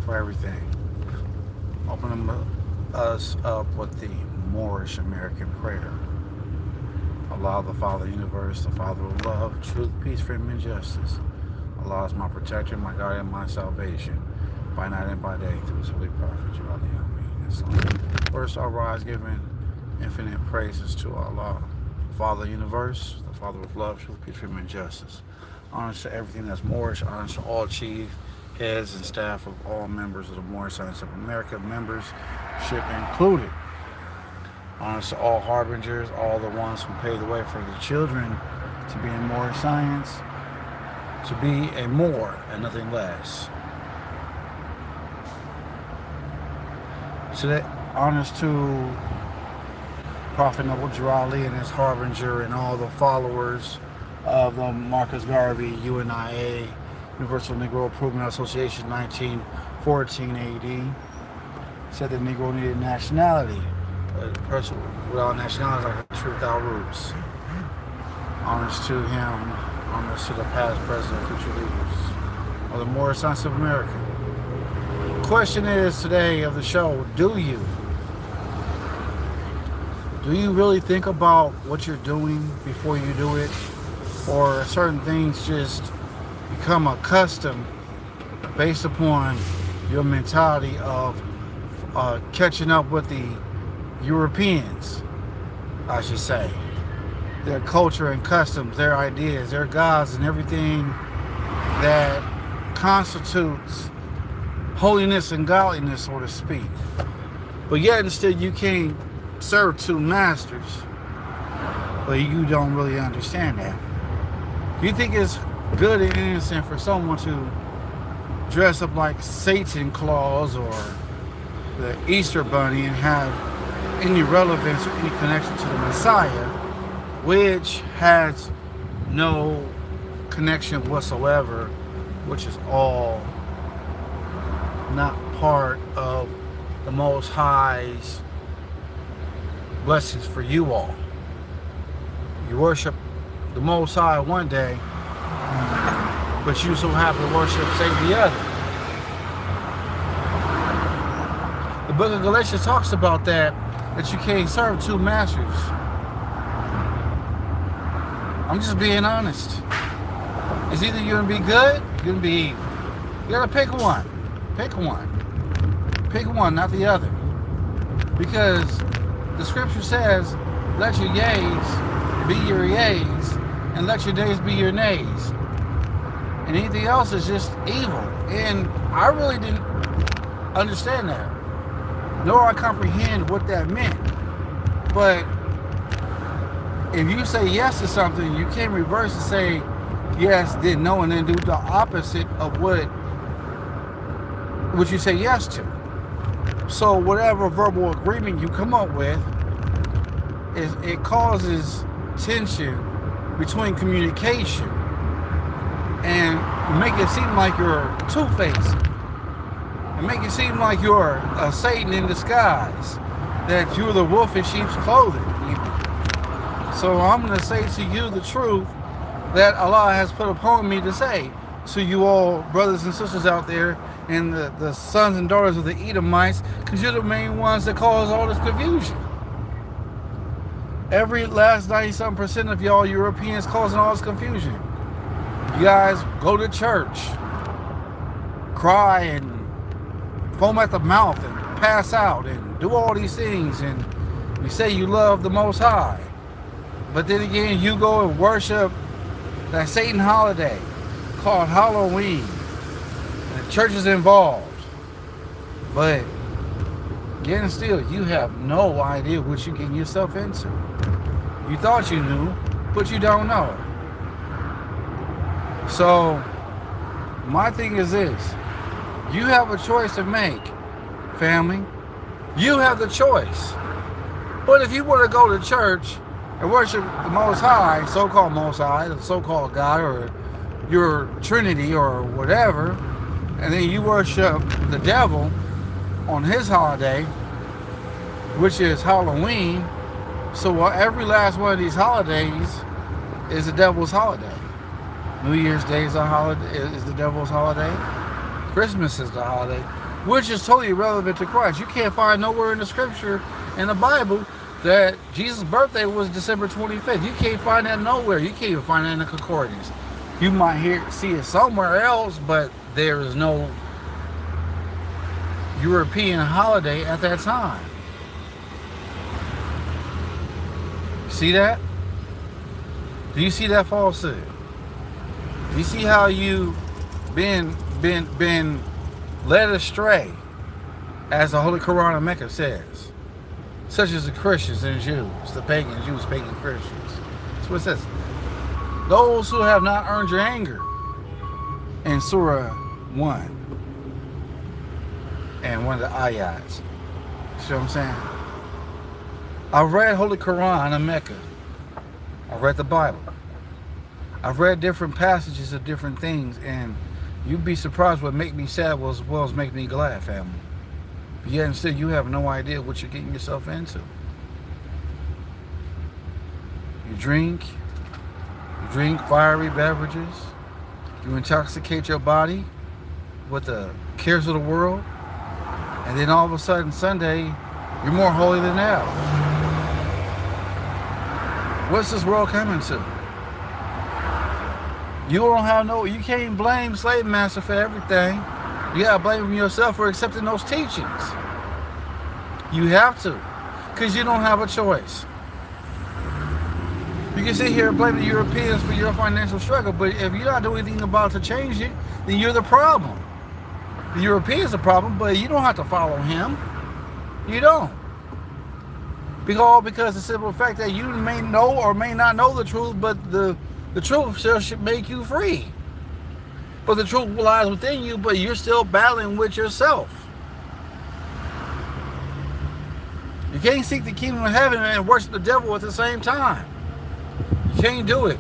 for everything. Us up with the Moorish American prayer. Allah, the Father of the universe, the Father of love, truth, peace, freedom, and justice. Allah is my protector, my God, and my salvation, by night and by day, through His holy prophet, Islam. First, I'll rise giving infinite praises to Allah, Father of the universe, the Father of love, truth, peace, freedom, and justice. Honor to everything that's Moorish, honor to all chief heads and staff of all members of the Moorish Science of America, membership included. Honor to all harbingers, all the ones who paved the way for the children to be in Moorish science, to be a more and nothing less. Today, honors to Prophet Noble Drew Ali and his harbinger and all the followers of the Marcus Garvey UNIA, Universal Negro Improvement Association, 1914 AD. Said the Negro needed nationality. A person without nationality is like a tree without roots. Honors to him, honors to the past, present, and future leaders of the Moorish Science of America. The question is today of the show, do you really think about what you're doing before you do it? Or certain things just become a custom based upon your mentality of catching up with the Europeans, I should say. Their culture and customs, their ideas, their gods, and everything that constitutes holiness and godliness, so to speak. But yet and still you can't serve two masters. But you don't really understand that. You think it's good and innocent for someone to dress up like Satan Claus or the Easter Bunny and have any relevance or any connection to the Messiah, which has no connection whatsoever, which is all not part of the Most High's blessings for you all. You worship the Most High one day, but you so happen to worship, say, the other. The book of Galatians talks about that you can't serve two masters. I'm just being honest. It's either you're going to be good, or you're going to be evil. You got to pick one. Pick one. Pick one, not the other. Because the scripture says, let your yays be your yays, and let your days be your nays. And anything else is just evil. And I really didn't understand that, nor I comprehend what that meant. But if you say yes to something, you can't reverse and say yes, then no, and then do the opposite of what you say yes to. So whatever verbal agreement you come up with, it causes tension between communication and make it seem like you're two-faced. And make it seem like you're a Satan in disguise, that you're the wolf in sheep's clothing. So I'm going to say to you the truth that Allah has put upon me to say to you all, brothers and sisters out there, and the sons and daughters of the Edomites, because you're the main ones that cause all this confusion. Every last 90-something% of y'all Europeans causing all this confusion. You guys go to church, cry and foam at the mouth and pass out and do all these things, and you say you love the Most High. But then again, you go and worship that Satan holiday called Halloween. And the church is involved. But again, still, you have no idea what you're getting yourself into. You thought you knew, but you don't know. So, my thing is this. You have a choice to make, family. You have the choice. But if you want to go to church and worship the Most High, so-called Most High, the so-called God, or your Trinity, or whatever, and then you worship the devil on his holiday, which is Halloween, so every last one of these holidays is the devil's holiday. New Year's Day is the devil's holiday. Christmas is the holiday. which is totally irrelevant to Christ. You can't find nowhere in the scripture, in the Bible, that Jesus' birthday was December 25th. You can't find that nowhere. You can't even find that in the concordance. You might see it somewhere else, but there is no European holiday at that time. See that? Do you see that falsehood? Do you see how you been led astray, as the Holy Quran of Mecca says, such as the Christians and Jews, the pagan Jews, pagan Christians. That's what it says. Those who have not earned your anger, in Surah 1 and one of the ayats. See what I'm saying? I've read Holy Quran of Mecca. I've read the Bible. I've read different passages of different things, and you'd be surprised what make me sad as well as make me glad, family. But yet instead you have no idea what you're getting yourself into. You drink fiery beverages, you intoxicate your body with the cares of the world, and then all of a sudden Sunday, you're more holy than thou. What's this world coming to? You can't blame slave master for everything. You gotta blame yourself for accepting those teachings. You have to, because you don't have a choice. You can sit here and blame the Europeans for your financial struggle, but if you're not doing anything about it to change it, then you're the problem. The European's the problem, but you don't have to follow him. You don't. Because the simple fact that you may know or may not know the truth, but the truth should make you free. But the truth lies within you, but you're still battling with yourself. You can't seek the kingdom of heaven and worship the devil at the same time. You can't do it.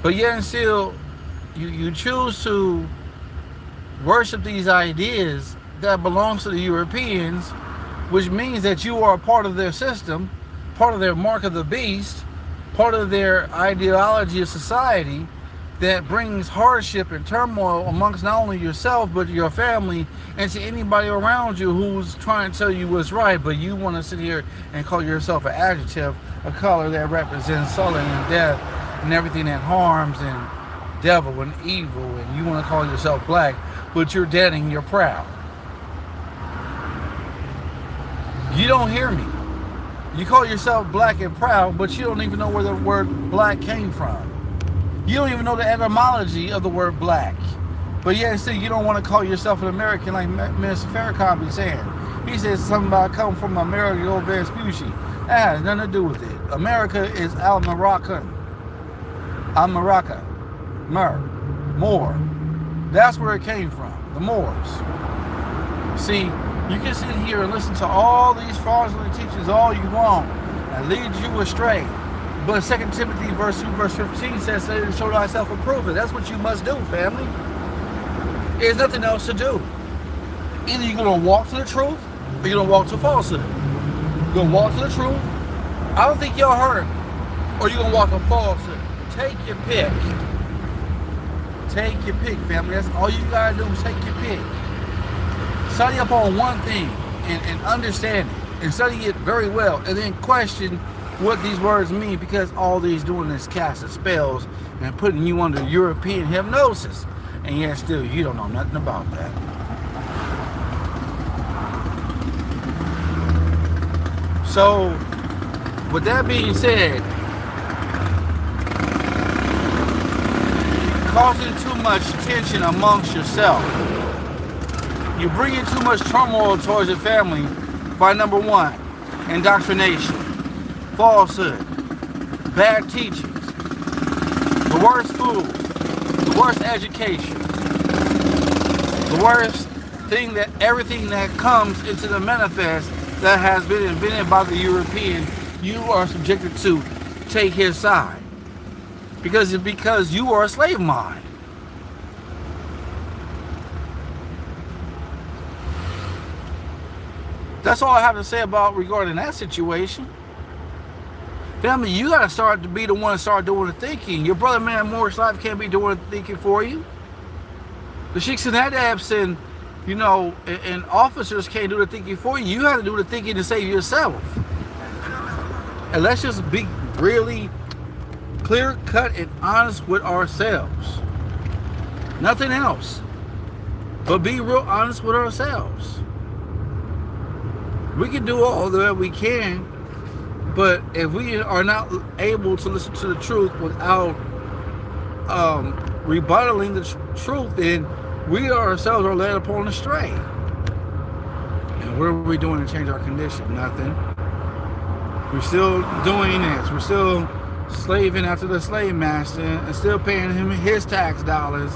But yet and still, you choose to worship these ideas that belongs to the Europeans, which means that you are a part of their system, part of their mark of the beast, part of their ideology of society that brings hardship and turmoil amongst not only yourself but your family and to anybody around you who's trying to tell you what's right, but you want to sit here and call yourself an adjective, a color that represents sullen and death and everything that harms and devil and evil, and you want to call yourself black, but you're dead and you're proud. You don't hear me. You call yourself black and proud, but you don't even know where the word black came from. You don't even know the etymology of the word black. But yet still you don't want to call yourself an American like Minister Farrakhan be saying. He says something about come from America, go Vespucci. That has nothing to do with it. America is Al-Moroccan. Al-Morocca. Moor. That's where it came from. The Moors. See, you can sit here and listen to all these fraudulent teachings all you want and lead you astray. But 2 Timothy verse 2, verse 15 says, show thyself approved. That's what you must do, family. There's nothing else to do. Either you're going to walk to the truth or you're going to walk to falsehood. You're going to walk to the truth. I don't think y'all heard me. Or you're going to walk to falsehood. Take your pick. Take your pick, family. That's all you got to do is take your pick. Study up on one thing and understand it. And study it very well. And then question what these words mean, because all these doing is casting spells and putting you under European hypnosis, and yet still you don't know nothing about that. So with that being said, causing too much tension amongst yourself, you're bringing too much turmoil towards your family by number one, indoctrination, falsehood, bad teachings, the worst food, the worst education, the worst thing, that everything that comes into the manifest that has been invented by the European, you are subjected to take his side. Because you are a slave mind. That's all I have to say about regarding that situation. Family, you got to start to be the one to start doing the thinking. Your brother, man, Morris Life can't be doing the thinking for you. The Sheikhs and Adabs and You know, and officers can't do the thinking for you. You have to do the thinking to save yourself. And let's just be really clear cut and honest with ourselves. Nothing else. But be real honest with ourselves. We can do all that we can, but if we are not able to listen to the truth without rebuttaling the truth, then we ourselves are led upon astray. And what are we doing to change our condition? Nothing. We're still doing this. We're still slaving after the slave master and still paying him his tax dollars.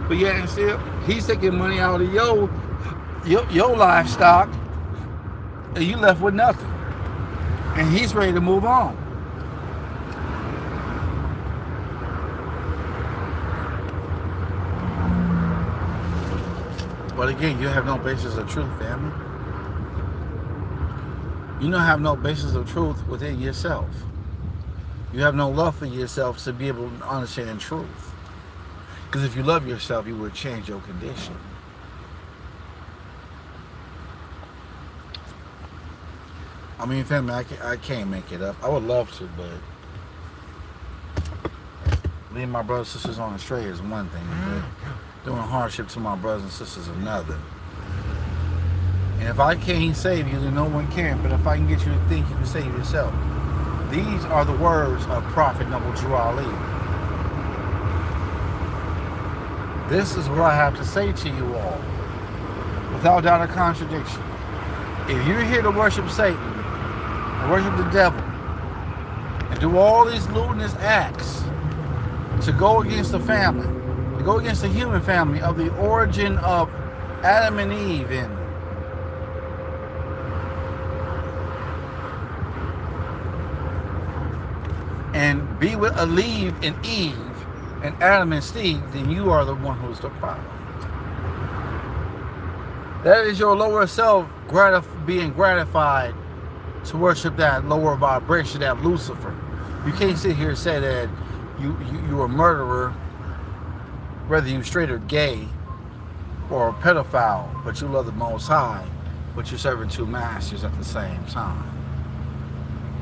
But yet and still he's taking money out of your livestock and you left with nothing. And he's ready to move on. But again, you have no basis of truth, family. You don't have no basis of truth within yourself. You have no love for yourself to be able to understand truth. Because if you love yourself, you would change your condition. I mean, family, I can't make it up. I would love to, but leaving my brothers and sisters on the stray is one thing, but doing hardship to my brothers and sisters is another. And if I can't save you, then no one can. But if I can get you to think, you can save yourself. These are the words of Prophet Noble Drew Ali. This is what I have to say to you all, without doubt or contradiction. If you're here to worship Satan, and worship the devil, and do all these lewdness acts to go against the family, to go against the human family of the origin of Adam and Eve, and be with Eve and Eve and Adam and Steve, then you are the one who's the problem. That is your lower self being gratified to worship that lower vibration, that Lucifer. You can't sit here and say that you're a murderer, whether you're straight or gay, or a pedophile, but you love the Most High, but you're serving two masters at the same time.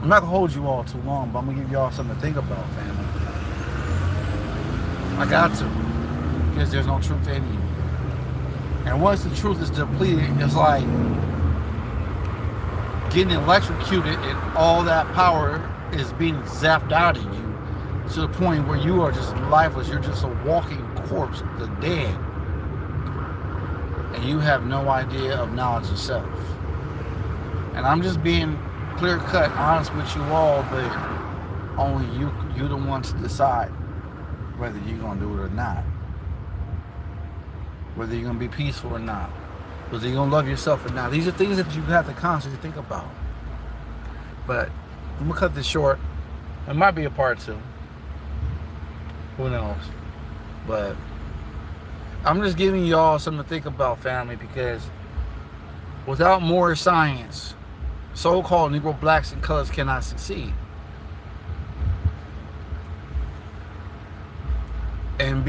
I'm not going to hold you all too long, but I'm going to give you all something to think about, family. I got to, because there's no truth in you. And once the truth is depleted, it's like getting electrocuted and all that power is being zapped out of you to the point where you are just lifeless. You're just a walking corpse of the dead. And you have no idea of knowledge of self. And I'm just being clear-cut, honest with you all, but only you the one to decide whether you're going to do it or not. Whether you're going to be peaceful or not. Whether you're going to love yourself or not. These are things that you have to constantly think about. But I'm going to cut this short. It might be a part 2. Who knows? But I'm just giving y'all something to think about, family, because without more science, so-called Negro blacks and colors cannot succeed. And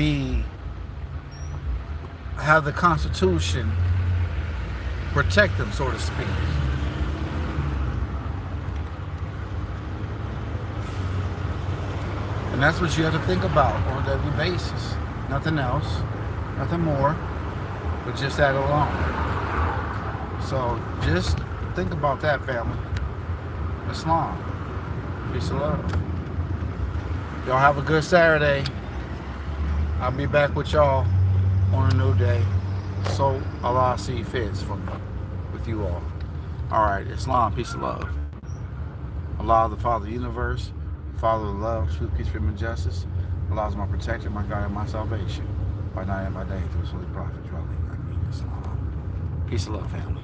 have the Constitution protect them, so to speak. And that's what you have to think about on a daily basis. Nothing else, nothing more, but just that alone. So just think about that, family. Islam. Peace and love. Y'all have a good Saturday. I'll be back with y'all on a new day. So Allah see fits with you all. Alright, Islam, peace and love. Allah, the Father of the universe, Father of love, truth, peace, freedom, and justice. Allah is my protector, my God, and my salvation. By night and by day, through His holy prophet, Islam. Peace and love, family.